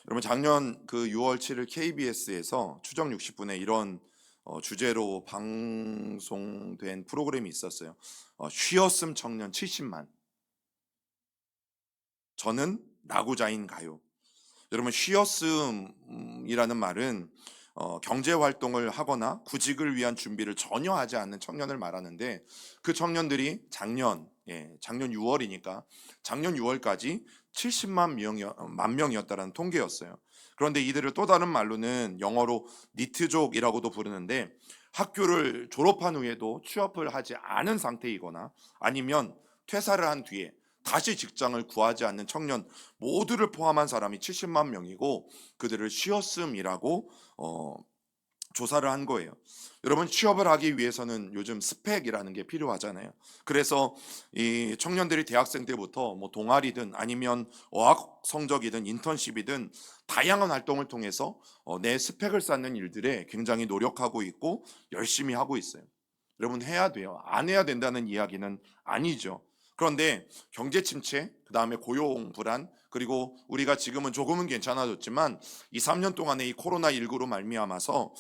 여러분 작년 그 6월 7일 KBS에서 추적 60분에 이런 주제로 방송된 프로그램이 있었어요. 쉬었음 청년 70만. 저는 나고자인가요? 여러분 쉬었음이라는 말은 경제 활동을 하거나 구직을 위한 준비를 전혀 하지 않는 청년을 말하는데 그 청년들이 작년 6월이니까 작년 6월까지 70만 만 명이었다라는 통계였어요. 그런데 이들을 또 다른 말로는 영어로 니트족이라고도 부르는데 학교를 졸업한 후에도 취업을 하지 않은 상태이거나 아니면 퇴사를 한 뒤에 다시 직장을 구하지 않는 청년 모두를 포함한 사람이 70만 명이고 그들을 쉬었음이라고 조사를 한 거예요. 여러분 취업을 하기 위해서는 요즘 스펙이라는 게 필요하잖아요. 그래서 이 청년들이 대학생 때부터 뭐 동아리든 아니면 어학 성적이든 인턴십이든 다양한 활동을 통해서 내 스펙을 쌓는 일들에 굉장히 노력하고 있고 열심히 하고 있어요. 여러분 해야 돼요. 안 해야 된다는 이야기는 아니죠. 그런데 경제 침체, 그다음에 고용 불안, 그리고 우리가 지금은 조금은 괜찮아졌지만 이 3년 동안의 이 코로나19로 말미암아서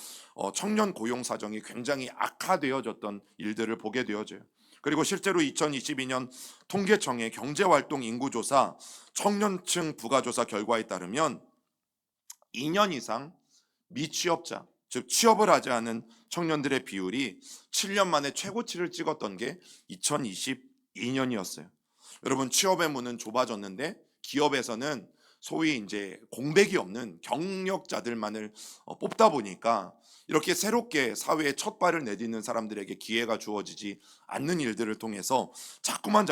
청년 고용 사정이 굉장히 악화되어졌던 일들을 보게 되어져요. 그리고 실제로 2022년 통계청의 경제활동 인구조사 청년층 부가조사 결과에 따르면 2년 이상 미취업자, 즉 취업을 하지 않은 청년들의 비율이 7년 만에 최고치를 찍었던 게 2022년이었어요. 여러분 취업의 문은 좁아졌는데 기업에서는 소위 이제 공백이 없는 경력자들만을 뽑다 보니까 이렇게 새롭게 사회에 첫 발을 내딛는 사람들에게 기회가 주어지지 않는 일들을 통해서 자꾸만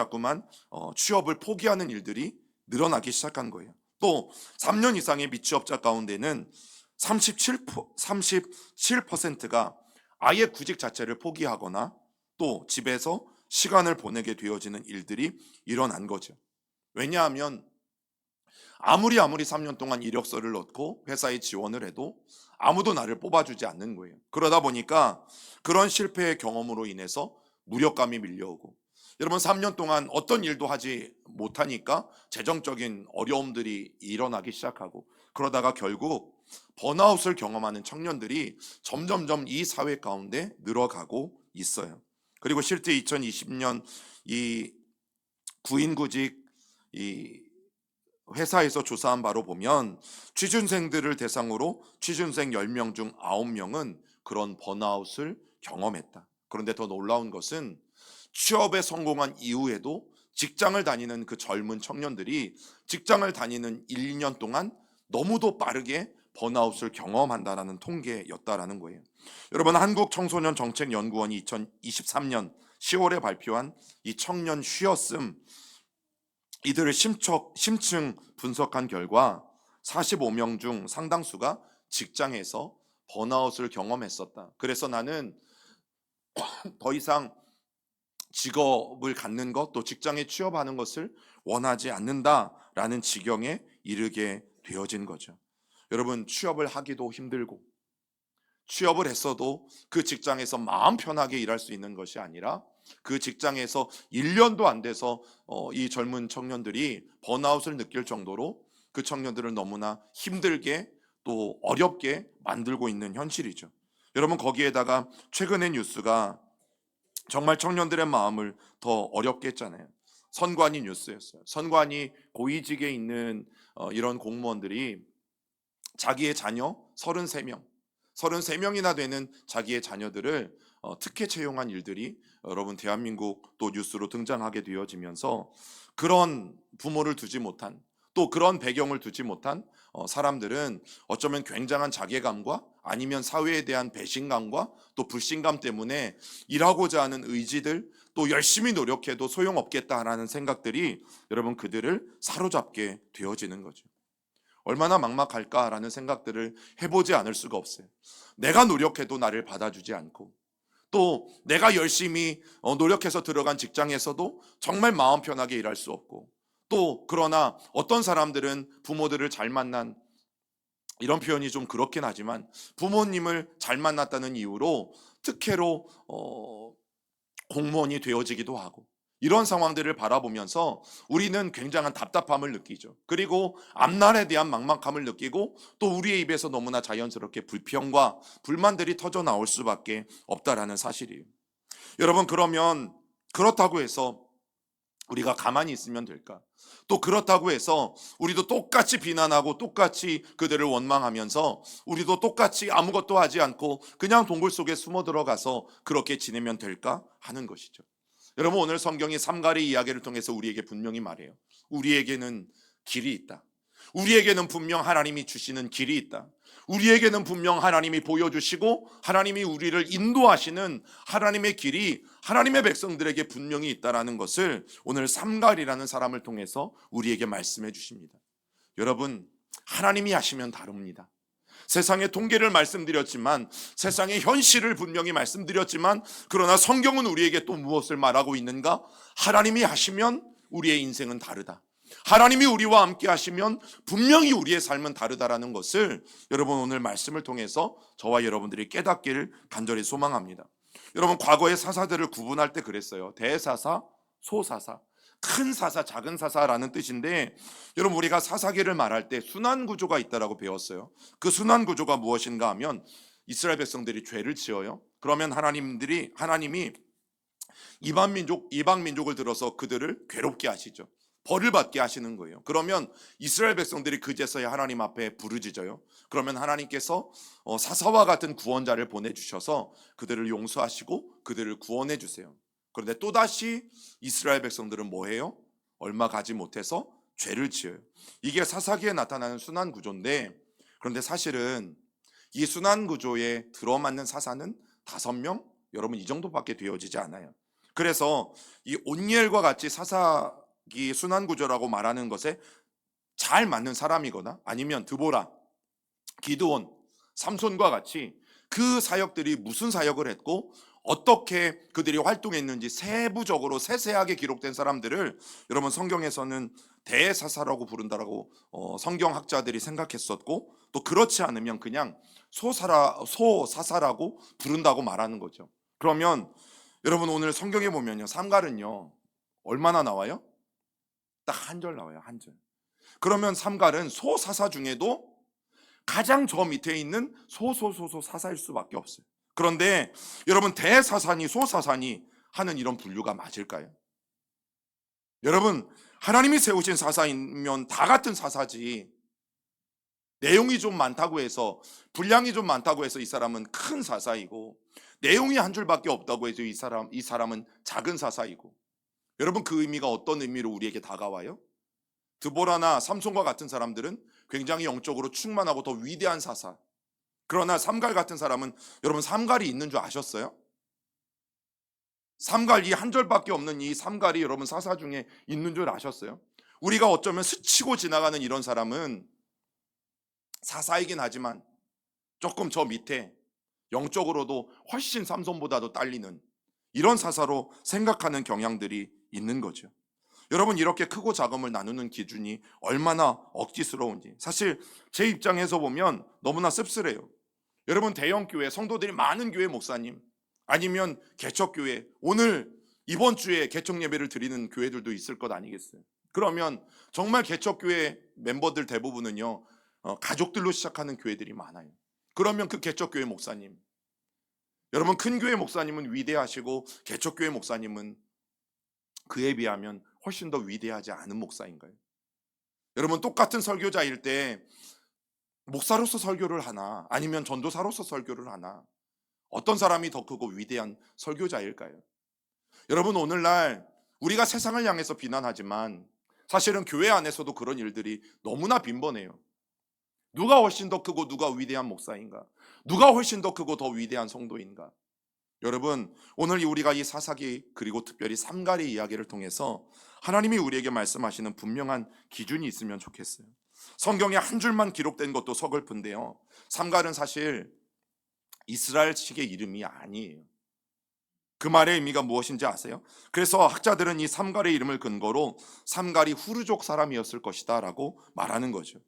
취업을 포기하는 일들이 늘어나기 시작한 거예요. 또 3년 이상의 미취업자 가운데는 37%가 아예 구직 자체를 포기하거나 또 집에서 시간을 보내게 되어지는 일들이 일어난 거죠. 왜냐하면 아무리 3년 동안 이력서를 넣고 회사에 지원을 해도 아무도 나를 뽑아주지 않는 거예요. 그러다 보니까 그런 실패의 경험으로 인해서 무력감이 밀려오고 여러분 3년 동안 어떤 일도 하지 못하니까 재정적인 어려움들이 일어나기 시작하고 그러다가 결국 번아웃을 경험하는 청년들이 점점점 이 사회 가운데 늘어가고 있어요. 그리고 실제 2020년 이 구인구직 이 회사에서 조사한 바로 보면 취준생들을 대상으로 취준생 10명 중 9명은 그런 번아웃을 경험했다. 그런데 더 놀라운 것은 취업에 성공한 이후에도 직장을 다니는 그 젊은 청년들이 직장을 다니는 1, 2년 동안 너무도 빠르게 번아웃을 경험한다라는 통계였다라는 거예요. 여러분 한국청소년정책연구원이 2023년 10월에 발표한 이 청년 쉬었음 이들을 심층 분석한 결과 45명 중 상당수가 직장에서 번아웃을 경험했었다. 그래서 나는 더 이상 직업을 갖는 것, 또 직장에 취업하는 것을 원하지 않는다라는 지경에 이르게 되어진 거죠. 여러분, 취업을 하기도 힘들고, 취업을 했어도 그 직장에서 마음 편하게 일할 수 있는 것이 아니라 그 직장에서 1년도 안 돼서 이 젊은 청년들이 번아웃을 느낄 정도로 그 청년들을 너무나 힘들게 또 어렵게 만들고 있는 현실이죠. 여러분 거기에다가 최근의 뉴스가 정말 청년들의 마음을 더 어렵게 했잖아요. 선관위 뉴스였어요. 선관위 고위직에 있는 이런 공무원들이 자기의 자녀 33명이나 되는 자기의 자녀들을 특혜 채용한 일들이 여러분 대한민국 또 뉴스로 등장하게 되어지면서 그런 부모를 두지 못한 또 그런 배경을 두지 못한 사람들은 어쩌면 굉장한 자괴감과 아니면 사회에 대한 배신감과 또 불신감 때문에 일하고자 하는 의지들 또 열심히 노력해도 소용없겠다라는 생각들이 여러분 그들을 사로잡게 되어지는 거죠. 얼마나 막막할까라는 생각들을 해보지 않을 수가 없어요. 내가 노력해도 나를 받아주지 않고 또 내가 열심히 노력해서 들어간 직장에서도 정말 마음 편하게 일할 수 없고 또 그러나 어떤 사람들은 부모들을 잘 만난 이런 표현이 좀 그렇긴 하지만 부모님을 잘 만났다는 이유로 특혜로 공무원이 되어지기도 하고 이런 상황들을 바라보면서 우리는 굉장한 답답함을 느끼죠. 그리고 앞날에 대한 막막함을 느끼고 또 우리의 입에서 너무나 자연스럽게 불평과 불만들이 터져 나올 수밖에 없다라는 사실이에요. 여러분, 그러면 그렇다고 해서 우리가 가만히 있으면 될까? 또 그렇다고 해서 우리도 똑같이 비난하고 똑같이 그들을 원망하면서 우리도 똑같이 아무것도 하지 않고 그냥 동굴 속에 숨어 들어가서 그렇게 지내면 될까 하는 것이죠. 여러분, 오늘 성경이 삼가리 이야기를 통해서 우리에게 분명히 말해요. 우리에게는 길이 있다. 우리에게는 분명 하나님이 주시는 길이 있다. 우리에게는 분명 하나님이 보여주시고 하나님이 우리를 인도하시는 하나님의 길이 하나님의 백성들에게 분명히 있다는 것을 오늘 삼갈이라는 사람을 통해서 우리에게 말씀해 주십니다. 여러분, 하나님이 하시면 다릅니다. 세상의 통계를 말씀드렸지만, 세상의 현실을 분명히 말씀드렸지만, 그러나 성경은 우리에게 또 무엇을 말하고 있는가? 하나님이 하시면 우리의 인생은 다르다. 하나님이 우리와 함께 하시면 분명히 우리의 삶은 다르다라는 것을 여러분 오늘 말씀을 통해서 저와 여러분들이 깨닫기를 간절히 소망합니다. 여러분, 과거의 사사들을 구분할 때 그랬어요. 대사사, 소사사, 큰 사사, 작은 사사라는 뜻인데, 여러분 우리가 사사계를 말할 때 순환 구조가 있다라고 배웠어요. 그 순환 구조가 무엇인가 하면 이스라엘 백성들이 죄를 지어요. 그러면 하나님이 이방 민족을 들어서 그들을 괴롭게 하시죠. 벌을 받게 하시는 거예요. 그러면 이스라엘 백성들이 그제서야 하나님 앞에 부르짖어요. 그러면 하나님께서 사사와 같은 구원자를 보내주셔서 그들을 용서하시고 그들을 구원해 주세요. 그런데 또다시 이스라엘 백성들은 뭐해요? 얼마 가지 못해서 죄를 지어요. 이게 사사기에 나타나는 순환 구조인데, 그런데 사실은 이 순환 구조에 들어맞는 사사는 5명? 여러분, 이 정도밖에 되어지지 않아요. 그래서 이 온니엘과 같이 사사기 순환 구조라고 말하는 것에 잘 맞는 사람이거나 아니면 드보라, 기드온, 삼손과 같이 그 사역들이 무슨 사역을 했고 어떻게 그들이 활동했는지 세부적으로 세세하게 기록된 사람들을 여러분 성경에서는 대사사라고 부른다라고 성경학자들이 생각했었고, 또 그렇지 않으면 그냥 소사사라고 부른다고 말하는 거죠. 그러면 여러분 오늘 성경에 보면요, 삼갈은요 얼마나 나와요? 딱 한 절 나와요. 한 절. 그러면 삼갈은 소사사 중에도 가장 저 밑에 있는 소사사일 수밖에 없어요. 그런데 여러분, 대사사니 소사사니 하는 이런 분류가 맞을까요? 여러분, 하나님이 세우신 사사이면 다 같은 사사지, 내용이 좀 많다고 해서, 분량이 좀 많다고 해서 이 사람은 큰 사사이고, 내용이 한 줄밖에 없다고 해서 이 사람은 작은 사사이고, 여러분 그 의미가 어떤 의미로 우리에게 다가와요? 드보라나 삼손과 같은 사람들은 굉장히 영적으로 충만하고 더 위대한 사사. 그러나 삼갈 같은 사람은, 여러분 삼갈이 있는 줄 아셨어요? 삼갈, 이 한 절밖에 없는 이 삼갈이 여러분 사사 중에 있는 줄 아셨어요? 우리가 어쩌면 스치고 지나가는 이런 사람은 사사이긴 하지만 조금 저 밑에 영적으로도 훨씬 삼손보다도 딸리는 이런 사사로 생각하는 경향들이 있는 거죠. 여러분, 이렇게 크고 작음을 나누는 기준이 얼마나 억지스러운지 사실 제 입장에서 보면 너무나 씁쓸해요. 여러분, 대형교회, 성도들이 많은 교회 목사님, 아니면 개척교회, 오늘 이번 주에 개척 예배를 드리는 교회들도 있을 것 아니겠어요? 그러면 정말 개척교회 멤버들 대부분은요 가족들로 시작하는 교회들이 많아요. 그러면 그 개척교회 목사님, 여러분 큰 교회 목사님은 위대하시고 개척교회 목사님은 그에 비하면 훨씬 더 위대하지 않은 목사인가요? 여러분, 똑같은 설교자일 때 목사로서 설교를 하나 아니면 전도사로서 설교를 하나, 어떤 사람이 더 크고 위대한 설교자일까요? 여러분, 오늘날 우리가 세상을 향해서 비난하지만 사실은 교회 안에서도 그런 일들이 너무나 빈번해요. 누가 훨씬 더 크고 누가 위대한 목사인가? 누가 훨씬 더 크고 더 위대한 성도인가? 여러분, 오늘 우리가 이 사사기 그리고 특별히 삼갈의 이야기를 통해서 하나님이 우리에게 말씀하시는 분명한 기준이 있으면 좋겠어요. 성경에 한 줄만 기록된 것도 서글픈데요, 삼갈은 사실 이스라엘식의 이름이 아니에요. 그 말의 의미가 무엇인지 아세요? 그래서 학자들은 이 삼갈의 이름을 근거로 삼갈이 후르족 사람이었을 것이다 라고 말하는 거죠.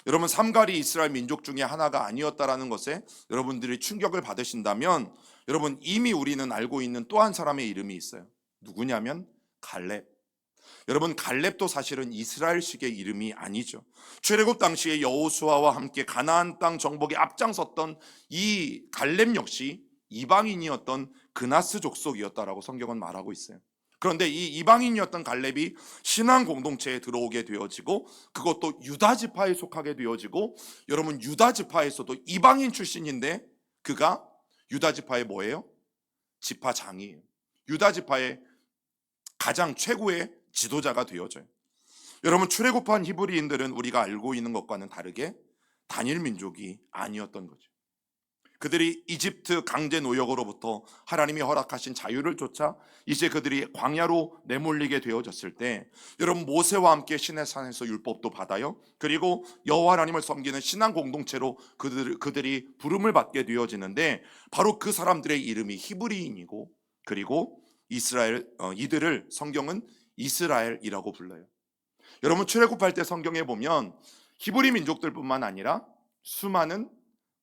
여러분, 삼갈이 이스라엘 민족 중에 하나가 아니었다라는 것에 여러분들이 충격을 받으신다면, 여러분 이미 우리는 알고 있는 또 한 사람의 이름이 있어요. 누구냐면 갈렙. 여러분, 갈렙도 사실은 이스라엘식의 이름이 아니죠. 출애굽 당시에 여호수아와 함께 가나안 땅 정복에 앞장섰던 이 갈렙 역시 이방인이었던 그나스 족속이었다라고 성경은 말하고 있어요. 그런데 이 이방인이었던 갈렙이 신앙 공동체에 들어오게 되어지고, 그것도 유다 지파에 속하게 되어지고, 여러분, 유다 지파에서도 이방인 출신인데 그가 유다 지파의 뭐예요? 지파장이에요. 유다 지파의 가장 최고의 지도자가 되어져요. 여러분, 출애굽한 히브리인들은 우리가 알고 있는 것과는 다르게 단일 민족이 아니었던 거죠. 그들이 이집트 강제 노역으로부터 하나님이 허락하신 자유를 쫓아 이제 그들이 광야로 내몰리게 되어졌을 때, 여러분, 모세와 함께 시내산에서 율법도 받아요. 그리고 여호와 하나님을 섬기는 신앙 공동체로 그들이 부름을 받게 되어지는데, 바로 그 사람들의 이름이 히브리인이고, 그리고 이들을 성경은 이스라엘이라고 불러요. 여러분, 출애굽할 때 성경에 보면 히브리 민족들뿐만 아니라 수많은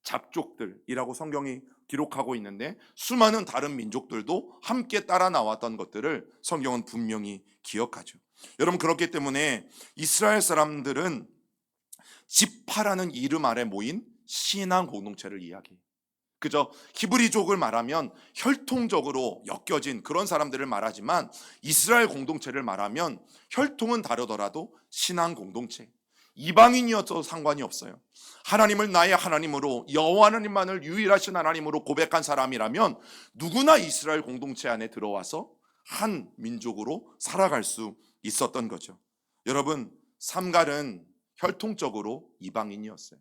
잡족들이라고 성경이 기록하고 있는데, 수많은 다른 민족들도 함께 따라 나왔던 것들을 성경은 분명히 기억하죠. 여러분, 그렇기 때문에 이스라엘 사람들은 지파라는 이름 아래 모인 신앙 공동체를 이야기해요. 그저 히브리족을 말하면 혈통적으로 엮여진 그런 사람들을 말하지만, 이스라엘 공동체를 말하면 혈통은 다르더라도 신앙 공동체, 이방인이어도 상관이 없어요. 하나님을 나의 하나님으로, 여호와 하나님만을 유일하신 하나님으로 고백한 사람이라면 누구나 이스라엘 공동체 안에 들어와서 한 민족으로 살아갈 수 있었던 거죠. 여러분, 삼갈은 혈통적으로 이방인이었어요.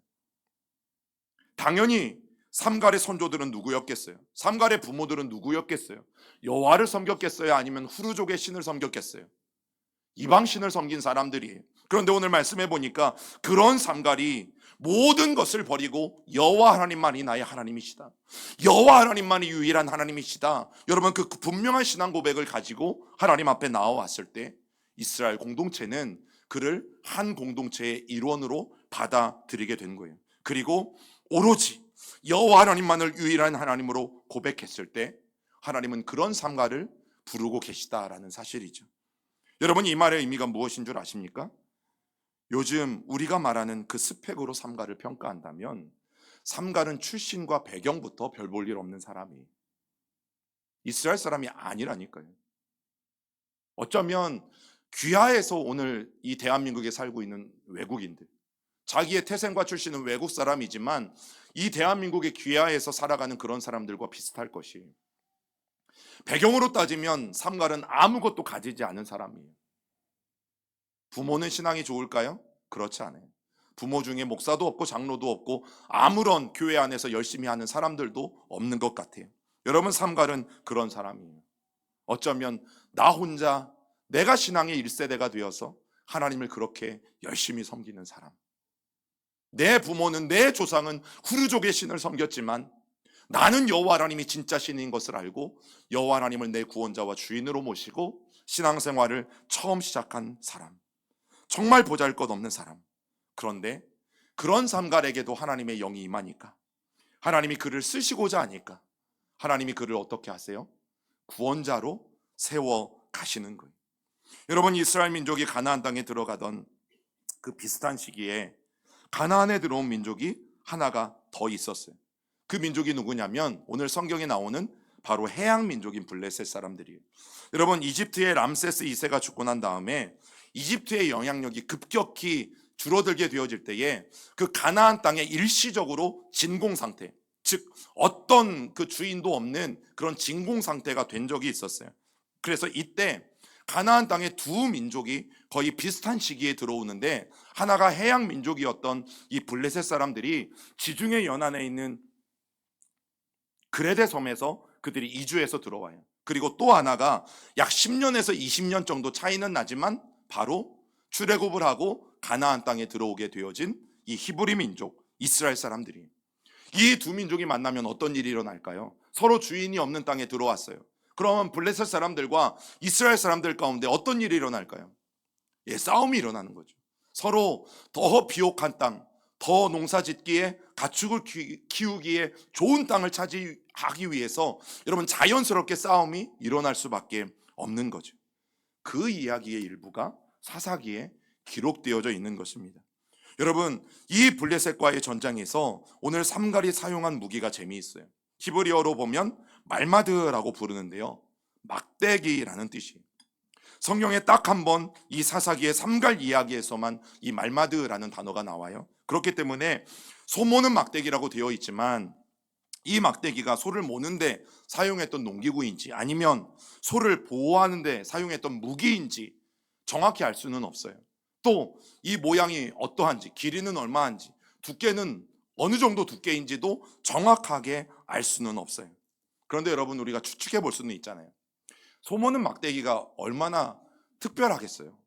당연히 삼갈의 선조들은 누구였겠어요? 삼갈의 부모들은 누구였겠어요? 여호와를 섬겼겠어요? 아니면 후르족의 신을 섬겼겠어요? 이방 신을 섬긴 사람들이에요. 그런데 오늘 말씀해 보니까 그런 삼갈이 모든 것을 버리고 여호와 하나님만이 나의 하나님이시다, 여호와 하나님만이 유일한 하나님이시다, 여러분, 그 분명한 신앙 고백을 가지고 하나님 앞에 나와왔을 때 이스라엘 공동체는 그를 한 공동체의 일원으로 받아들이게 된 거예요. 그리고 오로지 여호와 하나님만을 유일한 하나님으로 고백했을 때 하나님은 그런 삼가를 부르고 계시다라는 사실이죠. 여러분, 이 말의 의미가 무엇인 줄 아십니까? 요즘 우리가 말하는 그 스펙으로 삼가를 평가한다면, 삼가는 출신과 배경부터 별 볼 일 없는 사람이 이스라엘 사람이 아니라니까요. 어쩌면 귀하에서 오늘 이 대한민국에 살고 있는 외국인들, 자기의 태생과 출신은 외국 사람이지만 이 대한민국의 귀하에서 살아가는 그런 사람들과 비슷할 것이에요. 배경으로 따지면 삼갈은 아무것도 가지지 않은 사람이에요. 부모는 신앙이 좋을까요? 그렇지 않아요. 부모 중에 목사도 없고 장로도 없고 아무런 교회 안에서 열심히 하는 사람들도 없는 것 같아요. 여러분, 삼갈은 그런 사람이에요. 어쩌면 나 혼자, 내가 신앙의 1세대가 되어서 하나님을 그렇게 열심히 섬기는 사람. 내 부모는, 내 조상은 후르족의 신을 섬겼지만 나는 여호와 하나님이 진짜 신인 것을 알고 여호와 하나님을 내 구원자와 주인으로 모시고 신앙생활을 처음 시작한 사람. 정말 보잘것없는 사람. 그런데 그런 삼갈에게도 하나님의 영이 임하니까, 하나님이 그를 쓰시고자 하니까 하나님이 그를 어떻게 하세요? 구원자로 세워 가시는 거예요. 여러분, 이스라엘 민족이 가나안 땅에 들어가던 그 비슷한 시기에 가나안에 들어온 민족이 하나가 더 있었어요. 그 민족이 누구냐면 오늘 성경에 나오는 바로 해양 민족인 블레셋 사람들이에요. 여러분, 이집트의 람세스 2세가 죽고 난 다음에 이집트의 영향력이 급격히 줄어들게 되어질 때에 그 가나안 땅에 일시적으로 진공 상태, 즉 어떤 그 주인도 없는 그런 진공 상태가 된 적이 있었어요. 그래서 이때 가나안 땅의 두 민족이 거의 비슷한 시기에 들어오는데, 하나가 해양 민족이었던 이 블레셋 사람들이 지중해 연안에 있는 그레데 섬에서 그들이 이주해서 들어와요. 그리고 또 하나가 약 10년에서 20년 정도 차이는 나지만 바로 출애굽을 하고 가나안 땅에 들어오게 되어진 이 히브리 민족, 이스라엘 사람들이, 이 두 민족이 만나면 어떤 일이 일어날까요? 서로 주인이 없는 땅에 들어왔어요. 그러면 블레셋 사람들과 이스라엘 사람들 가운데 어떤 일이 일어날까요? 싸움이 일어나는 거죠. 서로 더 비옥한 땅, 더 농사 짓기에, 가축을 키우기에 좋은 땅을 차지하기 위해서 여러분 자연스럽게 싸움이 일어날 수밖에 없는 거죠. 그 이야기의 일부가 사사기에 기록되어져 있는 것입니다. 여러분, 이 블레셋과의 전장에서 오늘 삼갈이 사용한 무기가 재미있어요. 히브리어로 보면 말마드라고 부르는데요, 막대기라는 뜻이에요. 성경에 딱 한 번 이 사사기의 삼갈 이야기에서만 이 말마드라는 단어가 나와요. 그렇기 때문에 소모는 막대기라고 되어 있지만 이 막대기가 소를 모는데 사용했던 농기구인지 아니면 소를 보호하는데 사용했던 무기인지 정확히 알 수는 없어요. 또 이 모양이 어떠한지, 길이는 얼마인지, 두께는 어느 정도 두께인지도 정확하게 알 수는 없어요. 그런데 여러분, 우리가 추측해 볼 수는 있잖아요. 소모는 막대기가 얼마나 특별하겠어요?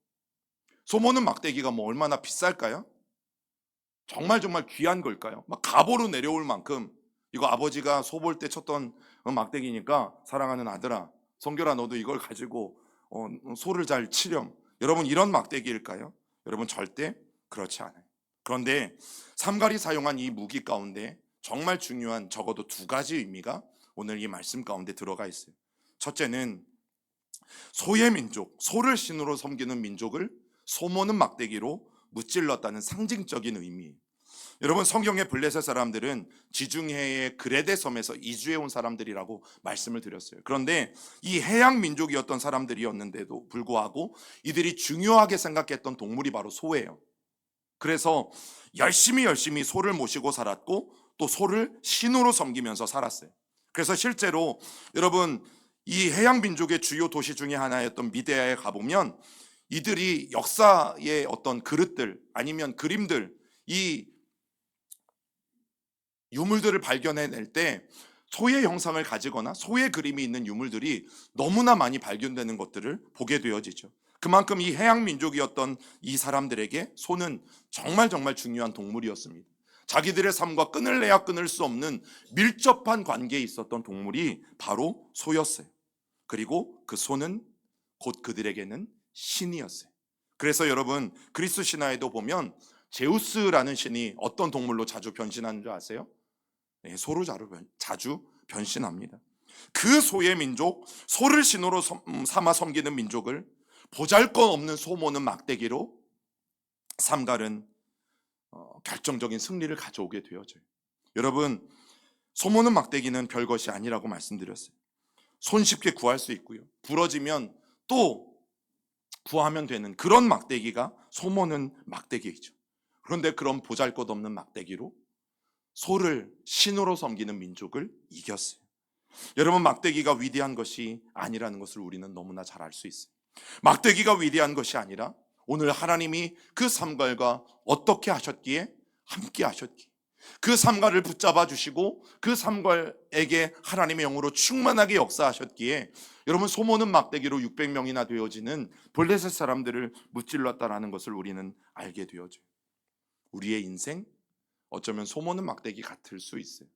소모는 막대기가 뭐 얼마나 비쌀까요? 정말 귀한 걸까요? 막 갑오로 내려올 만큼, 이거 아버지가 소 볼 때 쳤던 막대기니까 사랑하는 아들아, 성결아, 너도 이걸 가지고 소를 잘 치렴. 여러분, 이런 막대기일까요? 여러분, 절대 그렇지 않아요. 그런데 삼갈이 사용한 이 무기 가운데 정말 중요한 적어도 두 가지 의미가 오늘 이 말씀 가운데 들어가 있어요. 첫째는 소의 민족, 소를 신으로 섬기는 민족을 소모는 막대기로 무찔렀다는 상징적인 의미예요. 여러분, 성경의 블레셋 사람들은 지중해의 그레데 섬에서 이주해 온 사람들이라고 말씀을 드렸어요. 그런데 이 해양 민족이었던 사람들이었는데도 불구하고 이들이 중요하게 생각했던 동물이 바로 소예요. 그래서 열심히 소를 모시고 살았고 또 소를 신으로 섬기면서 살았어요. 그래서 실제로 여러분, 이 해양 민족의 주요 도시 중에 하나였던 미데아에 가보면 이들이 역사의 어떤 그릇들 아니면 그림들, 이 유물들을 발견해낼 때 소의 형상을 가지거나 소의 그림이 있는 유물들이 너무나 많이 발견되는 것들을 보게 되어지죠. 그만큼 이 해양 민족이었던 이 사람들에게 소는 정말 중요한 동물이었습니다. 자기들의 삶과 끊을 내야 끊을 수 없는 밀접한 관계에 있었던 동물이 바로 소였어요. 그리고 그 소는 곧 그들에게는 신이었어요. 그래서 여러분, 그리스 신화에도 보면 제우스라는 신이 어떤 동물로 자주 변신하는 줄 아세요? 네, 소로 자주 변신합니다. 그 소의 민족, 소를 신으로 삼아 섬기는 민족을 보잘것없는 소모는 막대기로 삼갈은 결정적인 승리를 가져오게 되어져요. 여러분, 소모는 막대기는 별것이 아니라고 말씀드렸어요. 손쉽게 구할 수 있고요, 부러지면 또 구하면 되는 그런 막대기가 소모는 막대기이죠. 그런데 그런 보잘것없는 막대기로 소를 신으로 섬기는 민족을 이겼어요. 여러분, 막대기가 위대한 것이 아니라는 것을 우리는 너무나 잘 알 수 있어요. 막대기가 위대한 것이 아니라 오늘 하나님이 그 삼갈과 어떻게 하셨기에 함께 하셨기에 그 삼갈을 붙잡아 주시고 그 삼갈에게 하나님의 영으로 충만하게 역사하셨기에 여러분, 소모는 막대기로 600명이나 되어지는 블레셋 사람들을 무찔렀다라는 것을 우리는 알게 되어져요. 우리의 인생 어쩌면 소모는 막대기 같을 수 있어요.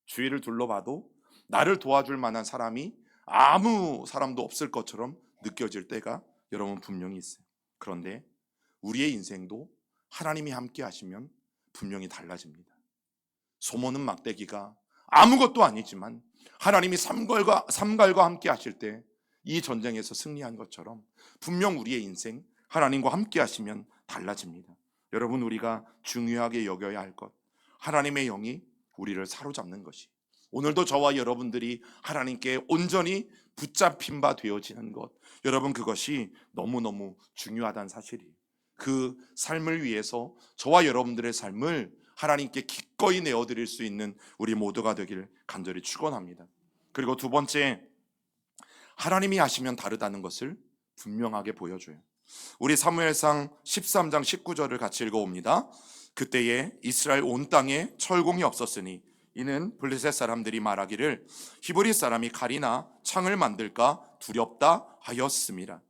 주위를 둘러봐도 나를 도와줄 만한 사람이 아무 사람도 없을 것처럼 느껴질 때가 여러분 분명히 있어요. 그런데 우리의 인생도 하나님이 함께 하시면 분명히 달라집니다. 소모는 막대기가 아무것도 아니지만 하나님이 삼갈과 함께 하실 때 이 전쟁에서 승리한 것처럼 분명 우리의 인생 하나님과 함께 하시면 달라집니다. 여러분, 우리가 중요하게 여겨야 할 것, 하나님의 영이 우리를 사로잡는 것이, 오늘도 저와 여러분들이 하나님께 온전히 붙잡힌 바 되어지는 것, 여러분, 그것이 너무너무 중요하다는 사실이에요. 그 삶을 위해서 저와 여러분들의 삶을 하나님께 기꺼이 내어드릴 수 있는 우리 모두가 되길 간절히 축원합니다. 그리고 두 번째, 하나님이 하시면 다르다는 것을 분명하게 보여줘요. 우리 사무엘상 13장 19절을 같이 읽어봅니다. 그때에 이스라엘 온 땅에 철공이 없었으니 이는 블레셋 사람들이 말하기를 히브리 사람이 칼이나 창을 만들까 두렵다 하였습니다.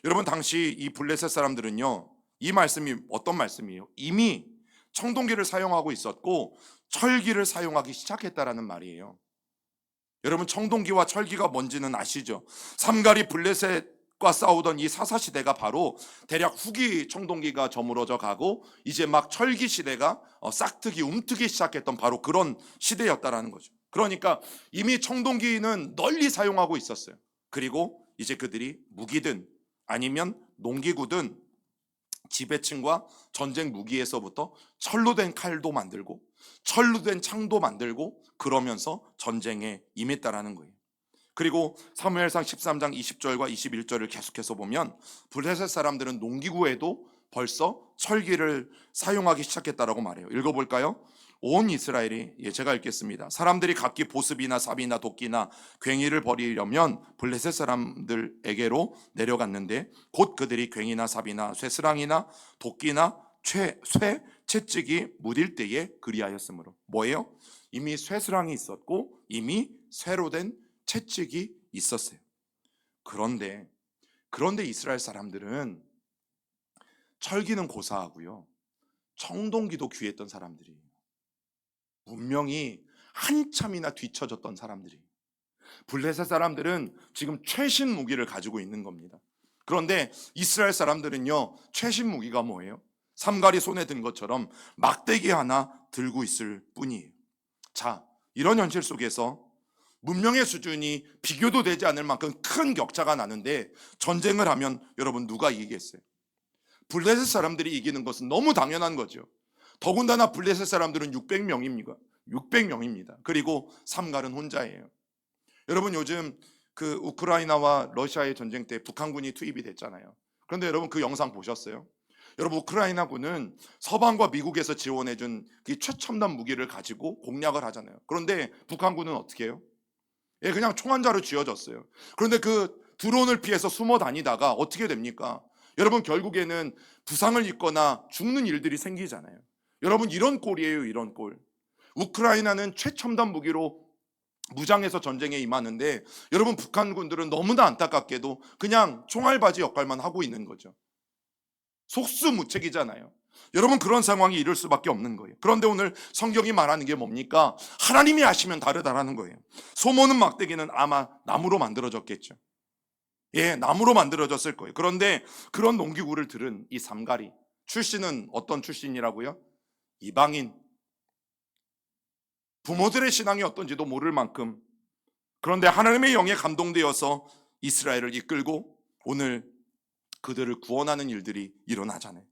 여러분, 당시 이 블레셋 사람들은요, 이 말씀이 어떤 말씀이에요? 이미 청동기를 사용하고 있었고 철기를 사용하기 시작했다라는 말이에요. 여러분, 청동기와 철기가 뭔지는 아시죠? 삼갈이 블레셋과 싸우던 이 사사시대가 바로 대략 후기 청동기가 저물어져 가고 이제 막 철기 시대가 싹트기 움트기 시작했던 바로 그런 시대였다라는 거죠. 그러니까 이미 청동기는 널리 사용하고 있었어요. 그리고 이제 그들이 무기든 아니면 농기구든 지배층과 전쟁 무기에서부터 철로 된 칼도 만들고 철로 된 창도 만들고 그러면서 전쟁에 임했다라는 거예요. 그리고 사무엘상 13장 20절과 21절을 계속해서 보면 블레셋 사람들은 농기구에도 벌써 철기를 사용하기 시작했다라고 말해요. 읽어볼까요? 온 이스라엘이, 제가 읽겠습니다. 사람들이 각기 보습이나 삽이나 도끼나 괭이를 버리려면 블레셋 사람들에게로 내려갔는데 곧 그들이 괭이나 삽이나 쇠스랑이나 도끼나 쇠 채찍이 무딜 때에 그리하였으므로. 뭐예요? 이미 쇠스랑이 있었고 이미 쇠로 된 채찍이 있었어요. 그런데 이스라엘 사람들은 철기는 고사하고요, 청동기도 귀했던 사람들이에요. 문명이 한참이나 뒤처졌던 사람들이에요. 블레셋 사람들은 지금 최신 무기를 가지고 있는 겁니다. 그런데 이스라엘 사람들은요, 최신 무기가 뭐예요? 삼갈이 손에 든 것처럼 막대기 하나 들고 있을 뿐이에요. 자, 이런 현실 속에서 문명의 수준이 비교도 되지 않을 만큼 큰 격차가 나는데 전쟁을 하면 여러분 누가 이기겠어요? 블레셋 사람들이 이기는 것은 너무 당연한 거죠. 더군다나 블레셋 사람들은 600명입니다. 600명입니다. 그리고 삼갈은 혼자예요. 여러분 요즘 그 우크라이나와 러시아의 전쟁 때 북한군이 투입이 됐잖아요. 그런데 여러분 그 영상 보셨어요? 여러분 우크라이나군은 서방과 미국에서 지원해준 그 최첨단 무기를 가지고 공략을 하잖아요. 그런데 북한군은 어떻게 해요? 그냥 총 한 자루 쥐어졌어요. 그런데 그 드론을 피해서 숨어 다니다가 어떻게 됩니까? 여러분 결국에는 부상을 입거나 죽는 일들이 생기잖아요. 여러분 이런 꼴이에요. 이런 꼴. 우크라이나는 최첨단 무기로 무장해서 전쟁에 임하는데 여러분 북한군들은 너무나 안타깝게도 그냥 총알바지 역할만 하고 있는 거죠. 속수무책이잖아요. 여러분 그런 상황이 이룰 수밖에 없는 거예요. 그런데 오늘 성경이 말하는 게 뭡니까? 하나님이 하시면 다르다라는 거예요. 소모는 막대기는 아마 나무로 만들어졌겠죠. 나무로 만들어졌을 거예요. 그런데 그런 농기구를 들은 이 삼갈이 출신은 어떤 출신이라고요? 이방인. 부모들의 신앙이 어떤지도 모를 만큼, 그런데 하나님의 영에 감동되어서 이스라엘을 이끌고 오늘 그들을 구원하는 일들이 일어나잖아요.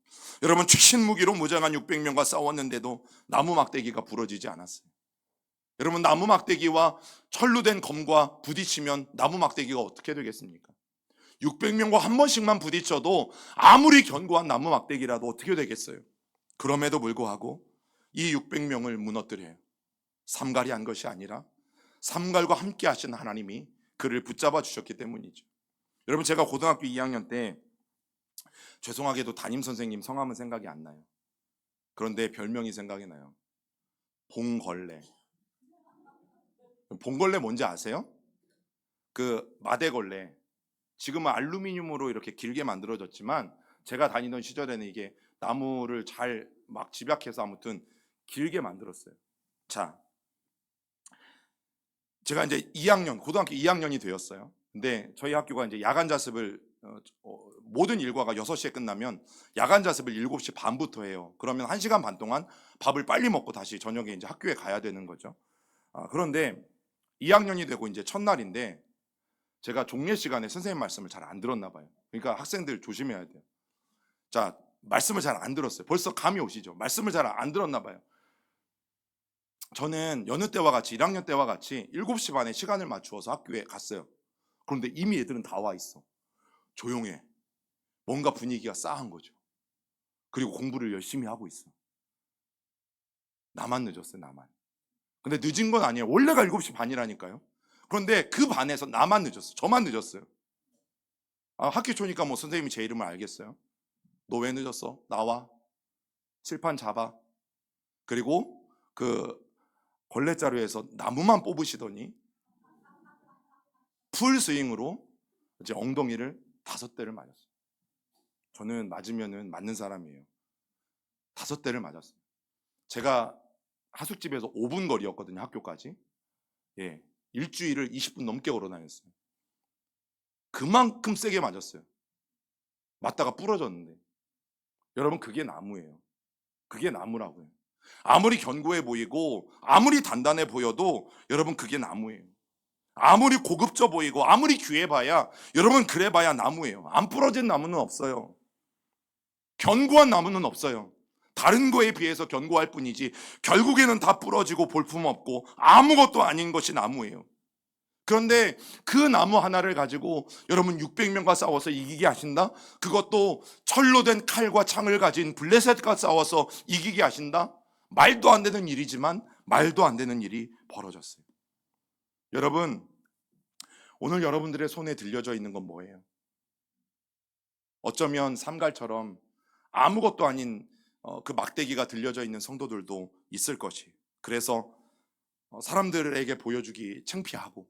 여러분 최신 무기로 무장한 600명과 싸웠는데도 나무 막대기가 부러지지 않았어요. 여러분 나무 막대기와 철로 된 검과 부딪히면 나무 막대기가 어떻게 되겠습니까? 600명과 한 번씩만 부딪혀도 아무리 견고한 나무 막대기라도 어떻게 되겠어요? 그럼에도 불구하고 이 600명을 무너뜨려요. 삼갈이 한 것이 아니라 삼갈과 함께 하신 하나님이 그를 붙잡아 주셨기 때문이죠. 여러분 제가 고등학교 2학년 때, 죄송하게도 담임선생님 성함은 생각이 안 나요. 그런데 별명이 생각이 나요. 봉걸레. 봉걸레 뭔지 아세요? 그 마대걸레. 지금은 알루미늄으로 이렇게 길게 만들어졌지만 제가 다니던 시절에는 이게 나무를 잘 막 집약해서 아무튼 길게 만들었어요. 자, 제가 이제 고등학교 2학년이 되었어요. 근데 저희 학교가 이제 야간 자습을 모든 일과가 6시에 끝나면 야간 자습을 7시 반부터 해요. 그러면 1시간 반 동안 밥을 빨리 먹고 다시 저녁에 이제 학교에 가야 되는 거죠. 그런데 2학년이 되고 이제 첫날인데 제가 종례 시간에 선생님 말씀을 잘 안 들었나 봐요. 그러니까 학생들 조심해야 돼요. 자, 말씀을 잘 안 들었어요. 벌써 감이 오시죠? 말씀을 잘 안 들었나 봐요. 저는 여느 때와 같이 1학년 때와 같이 7시 반에 시간을 맞추어서 학교에 갔어요. 그런데 이미 애들은 다 와 있어. 조용해. 뭔가 분위기가 싸한 거죠. 그리고 공부를 열심히 하고 있어. 나만 늦었어요. 나만. 근데 늦은 건 아니에요. 원래가 7시 반이라니까요. 그런데 그 반에서 나만 늦었어. 저만 늦었어요. 학기 초니까 뭐 선생님이 제 이름을 알겠어요. 너 왜 늦었어? 나와. 칠판 잡아. 그리고 그 걸레자루에서 나무만 뽑으시더니 풀 스윙으로 이제 엉덩이를 5대를 맞았어요. 저는 맞으면은 맞는 사람이에요. 5대를 맞았어요. 제가 하숙집에서 5분 거리였거든요, 학교까지. 일주일을 20분 넘게 걸어 다녔어요. 그만큼 세게 맞았어요. 맞다가 부러졌는데. 여러분 그게 나무예요. 그게 나무라고요. 아무리 견고해 보이고 아무리 단단해 보여도 여러분 그게 나무예요. 아무리 고급져 보이고 아무리 귀해봐야, 여러분 그래봐야 나무예요. 안 부러진 나무는 없어요. 견고한 나무는 없어요. 다른 거에 비해서 견고할 뿐이지 결국에는 다 부러지고 볼품없고 아무것도 아닌 것이 나무예요. 그런데 그 나무 하나를 가지고 여러분 600명과 싸워서 이기게 하신다? 그것도 철로 된 칼과 창을 가진 블레셋과 싸워서 이기게 하신다? 말도 안 되는 일이지만 말도 안 되는 일이 벌어졌어요. 여러분, 오늘 여러분들의 손에 들려져 있는 건 뭐예요? 어쩌면 삼갈처럼 아무것도 아닌 그 막대기가 들려져 있는 성도들도 있을 것이. 그래서 사람들에게 보여주기 창피하고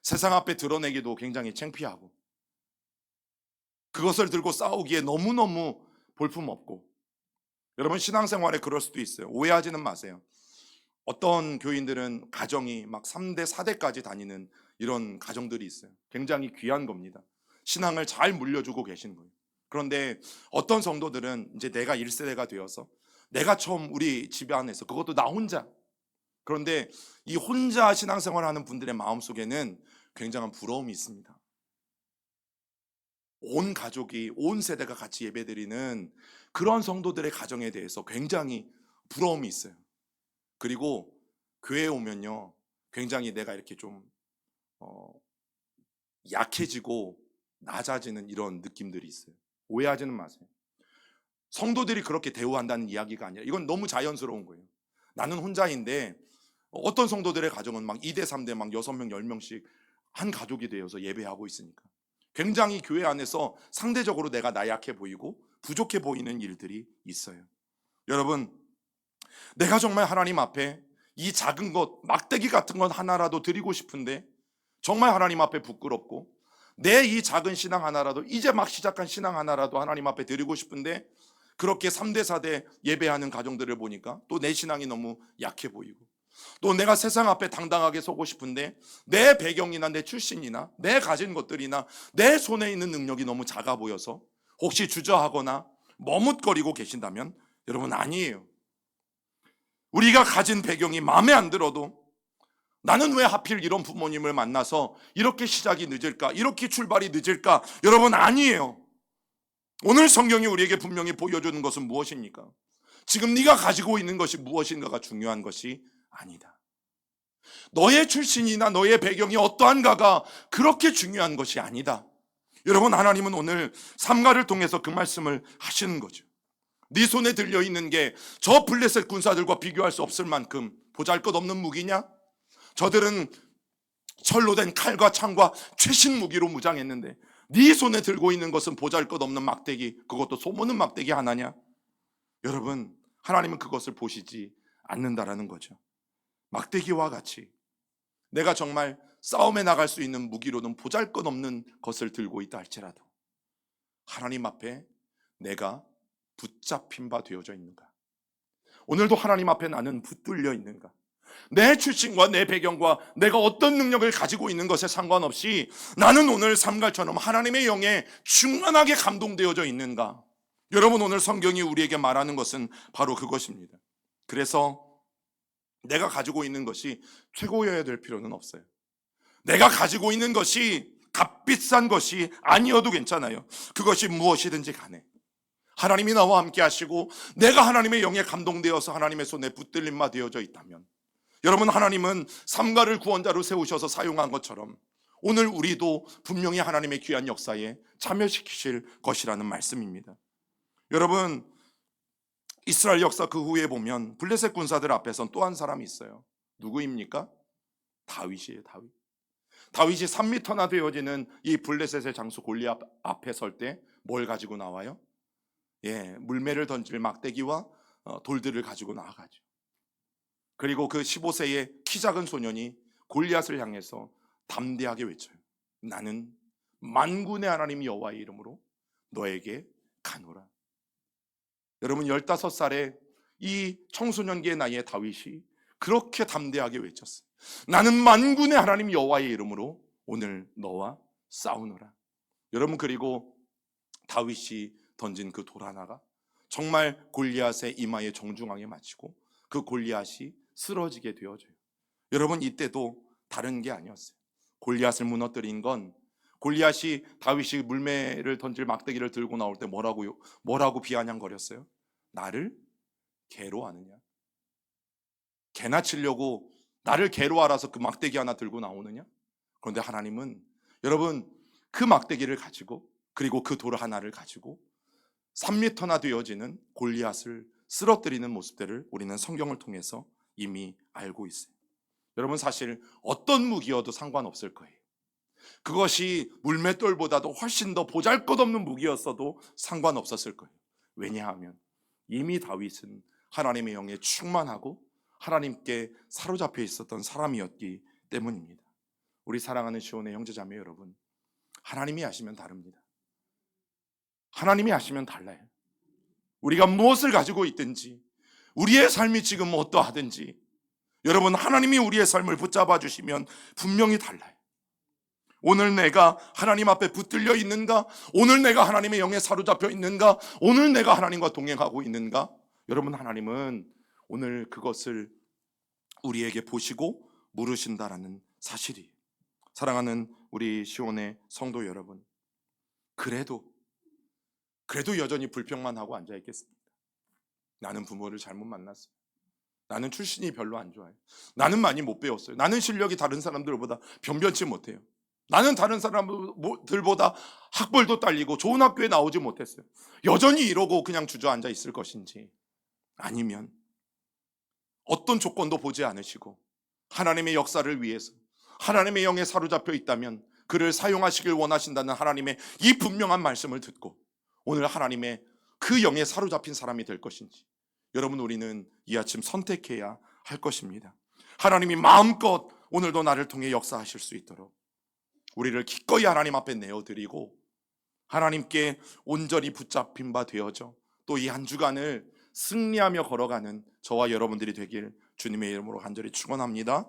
세상 앞에 드러내기도 굉장히 창피하고 그것을 들고 싸우기에 너무너무 볼품없고. 여러분, 신앙생활에 그럴 수도 있어요. 오해하지는 마세요. 어떤 교인들은 가정이 막 3대, 4대까지 다니는 이런 가정들이 있어요. 굉장히 귀한 겁니다. 신앙을 잘 물려주고 계시는 거예요. 그런데 어떤 성도들은 이제 내가 1세대가 되어서 내가 처음 우리 집안에서, 그것도 나 혼자. 그런데 이 혼자 신앙생활 하는 분들의 마음속에는 굉장한 부러움이 있습니다. 온 가족이, 온 세대가 같이 예배드리는 그런 성도들의 가정에 대해서 굉장히 부러움이 있어요. 그리고 교회에 오면요, 굉장히 내가 이렇게 좀 약해지고 낮아지는 이런 느낌들이 있어요. 오해하지는 마세요. 성도들이 그렇게 대우한다는 이야기가 아니라 이건 너무 자연스러운 거예요. 나는 혼자인데 어떤 성도들의 가정은 막 2대 3대 막 6명 10명씩 한 가족이 되어서 예배하고 있으니까 굉장히 교회 안에서 상대적으로 내가 나약해 보이고 부족해 보이는 일들이 있어요. 여러분, 내가 정말 하나님 앞에 이 작은 것, 막대기 같은 것 하나라도 드리고 싶은데 정말 하나님 앞에 부끄럽고, 내 이 작은 신앙 하나라도, 이제 막 시작한 신앙 하나라도 하나님 앞에 드리고 싶은데 그렇게 3대 4대 예배하는 가정들을 보니까 또 내 신앙이 너무 약해 보이고, 또 내가 세상 앞에 당당하게 서고 싶은데 내 배경이나 내 출신이나 내 가진 것들이나 내 손에 있는 능력이 너무 작아 보여서 혹시 주저하거나 머뭇거리고 계신다면 여러분, 아니에요. 우리가 가진 배경이 마음에 안 들어도 나는 왜 하필 이런 부모님을 만나서 이렇게 시작이 늦을까, 이렇게 출발이 늦을까? 여러분, 아니에요. 오늘 성경이 우리에게 분명히 보여주는 것은 무엇입니까? 지금 네가 가지고 있는 것이 무엇인가가 중요한 것이 아니다. 너의 출신이나 너의 배경이 어떠한가가 그렇게 중요한 것이 아니다. 여러분, 하나님은 오늘 삼가를 통해서 그 말씀을 하시는 거죠. 네 손에 들려있는 게 저 블레셋 군사들과 비교할 수 없을 만큼 보잘것없는 무기냐? 저들은 철로 된 칼과 창과 최신 무기로 무장했는데 네 손에 들고 있는 것은 보잘것없는 막대기, 그것도 소모는 막대기 하나냐? 여러분, 하나님은 그것을 보시지 않는다라는 거죠. 막대기와 같이 내가 정말 싸움에 나갈 수 있는 무기로는 보잘것없는 것을 들고 있다 할지라도 하나님 앞에 내가 붙잡힌 바 되어져 있는가? 오늘도 하나님 앞에 나는 붙들려 있는가? 내 출신과 내 배경과 내가 어떤 능력을 가지고 있는 것에 상관없이 나는 오늘 삼갈처럼 하나님의 영에 충만하게 감동되어져 있는가? 여러분, 오늘 성경이 우리에게 말하는 것은 바로 그것입니다. 그래서 내가 가지고 있는 것이 최고여야 될 필요는 없어요. 내가 가지고 있는 것이 값비싼 것이 아니어도 괜찮아요. 그것이 무엇이든지 간에 하나님이 나와 함께 하시고 내가 하나님의 영에 감동되어서 하나님의 손에 붙들림 바 되어져 있다면, 여러분, 하나님은 삼가를 구원자로 세우셔서 사용한 것처럼 오늘 우리도 분명히 하나님의 귀한 역사에 참여시키실 것이라는 말씀입니다. 여러분, 이스라엘 역사 그 후에 보면 블레셋 군사들 앞에선 또 한 사람이 있어요. 누구입니까? 다윗이에요. 다윗이 3m나 되어지는 이 블레셋의 장수 골리앗 앞에 설 때 뭘 가지고 나와요? 물매를 던질 막대기와 돌들을 가지고 나아가죠. 그리고 그 15세의 키 작은 소년이 골리앗을 향해서 담대하게 외쳐요. 나는 만군의 하나님 여호와의 이름으로 너에게 가노라. 여러분, 15살의 이 청소년기의 나이에 다윗이 그렇게 담대하게 외쳤어요. 나는 만군의 하나님 여호와의 이름으로 오늘 너와 싸우노라. 여러분, 그리고 다윗이 던진 그 돌 하나가 정말 골리앗의 이마에 정중하게 맞히고 그 골리앗이 쓰러지게 되어져요. 여러분, 이때도 다른 게 아니었어요. 골리앗을 무너뜨린 건 골리앗이 다윗이 물매를 던질 막대기를 들고 나올 때 뭐라고 비아냥거렸어요? 나를 개로 아느냐? 개나 치려고 나를 개로 알아서 그 막대기 하나 들고 나오느냐? 그런데 하나님은 여러분 그 막대기를 가지고 그리고 그 돌 하나를 가지고 3m나 되어지는 골리앗을 쓰러뜨리는 모습들을 우리는 성경을 통해서 이미 알고 있어요. 여러분 사실 어떤 무기여도 상관없을 거예요. 그것이 물맷돌보다도 훨씬 더 보잘것없는 무기였어도 상관없었을 거예요. 왜냐하면 이미 다윗은 하나님의 영에 충만하고 하나님께 사로잡혀 있었던 사람이었기 때문입니다. 우리 사랑하는 시온의 형제자매 여러분, 하나님이 하시면 다릅니다. 하나님이 하시면 달라요. 우리가 무엇을 가지고 있든지 우리의 삶이 지금 어떠하든지 여러분 하나님이 우리의 삶을 붙잡아 주시면 분명히 달라요. 오늘 내가 하나님 앞에 붙들려 있는가? 오늘 내가 하나님의 영에 사로잡혀 있는가? 오늘 내가 하나님과 동행하고 있는가? 여러분 하나님은 오늘 그것을 우리에게 보시고 물으신다라는 사실이에요. 사랑하는 우리 시온의 성도 여러분, 그래도 여전히 불평만 하고 앉아 있겠습니다. 나는 부모를 잘못 만났어요. 나는 출신이 별로 안 좋아요. 나는 많이 못 배웠어요. 나는 실력이 다른 사람들보다 변변치 못해요. 나는 다른 사람들보다 학벌도 딸리고 좋은 학교에 나오지 못했어요. 여전히 이러고 그냥 주저앉아 있을 것인지, 아니면 어떤 조건도 보지 않으시고 하나님의 역사를 위해서 하나님의 영에 사로잡혀 있다면 그를 사용하시길 원하신다는 하나님의 이 분명한 말씀을 듣고 오늘 하나님의 그 영에 사로잡힌 사람이 될 것인지, 여러분 우리는 이 아침 선택해야 할 것입니다. 하나님이 마음껏 오늘도 나를 통해 역사하실 수 있도록 우리를 기꺼이 하나님 앞에 내어드리고 하나님께 온전히 붙잡힌 바 되어져 또 이 한 주간을 승리하며 걸어가는 저와 여러분들이 되길 주님의 이름으로 간절히 축원합니다.